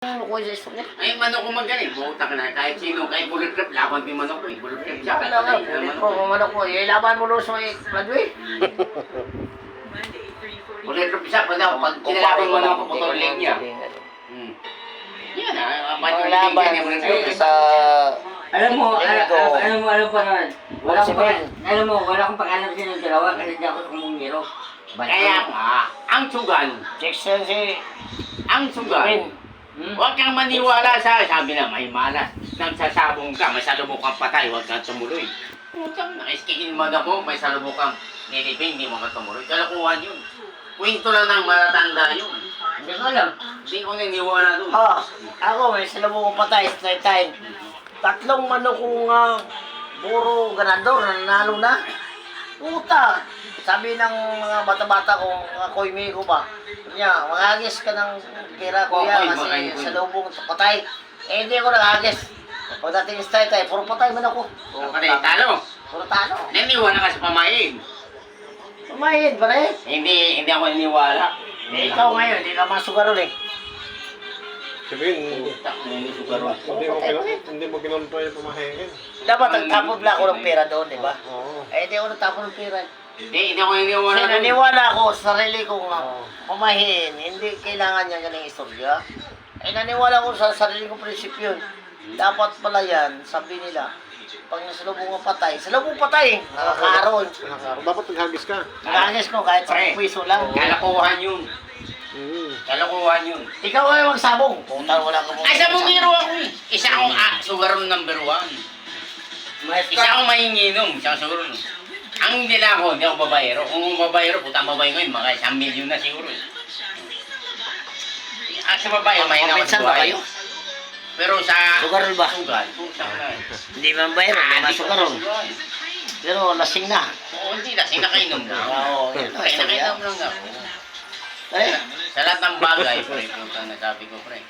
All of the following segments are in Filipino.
Ano ko sa istorya? Ay, manok ko magaling. Buta ka na. Kahit sino, kahit bullet trap, laban ko yung manok ko. Bullet trap siya. Wala nga, ulit ko kung ano ko. Laban mo doon sa may Broadway. Bullet trap siya. Pag kinalaban mo na ako, putol leg niya. Yan ah. Ang laban sa... Alam mo pa naman. Simen. Wala akong pag-alam sa ng dalawa kasi hindi ako kumungiro. Kaya nga, ang sugan, Section si... ang sugan, huwag kang maniwala sa sabi na may malas. Nagsasabong ka, may salubok kang patay, huwag kang tumuloy. Putang, naiskiin mo na mo, may salubok kang nilibing, hindi mo ka tumuloy. Kalakuhan yun. Kwento lang ng matatanda yun. Hindi ko alam. Hindi ko naniniwala doon. Ako may salubong kong patay, straight time. 3 manok kong puro ganador, nanalo na. Puta! Sabi ng mga bata-bata kong ako'y may ko ba? Kanya, magagis ka ng pera kuya kasi salubong patay. Eh hindi ako nagagis. Pagdating straight time, puro patay man ako. Patay, talo. Puro talo. Naniniwala ka sa pamain. Pamahid ba rin? Hindi ako naniniwala. Ikaw ngayon, hindi ka masugaron eh. Sabihin, Hindi hindi mo kinontrol yung pamahingin. Dapat nagtapon lang ako ng pera doon, di ba? Oo. Eh hindi ako nagtapon ng pera. hindi ako naniniwala Kasi doon. naniwala ako sa sarili kong pumahin, hindi kailangan niya ganang istorya. Eh naniwala ko sa sarili kong prinsipyo. Dapat pala yan, sabi nila, pag nasalubong ka patay, salubong patay, nakakaroon. Dapat naghagis ka. Nagagis ko kahit sa piso lang. Kalokohan yun. Kalokohan yun. Ikaw ay magsabong. Puta, wala ka mo. Ay, sabongero ako eh. Isa akong sugaron number 1. Isa akong mahinginom, isa akong sugaron. Ang hindi na ako, hindi ako babayero. Kung babayero, puta babae ngayon, mga 1 milyon na siguro eh. At sa babae, mahina ako Minsan sa ba buhay. kayo? Pero sa Sugaron ba? sugal, puta na eh. Hindi man bayro, hindi man sugaron. Pero lasing na. Oo, hindi na, sinakainom na. Oo, yun ang istorya. Sinakainom lang ako. Eh, Sa lahat ng bagay, pre, puta na sabi ko, pre.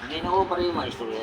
hindi na ko pa rin yung mga istorya.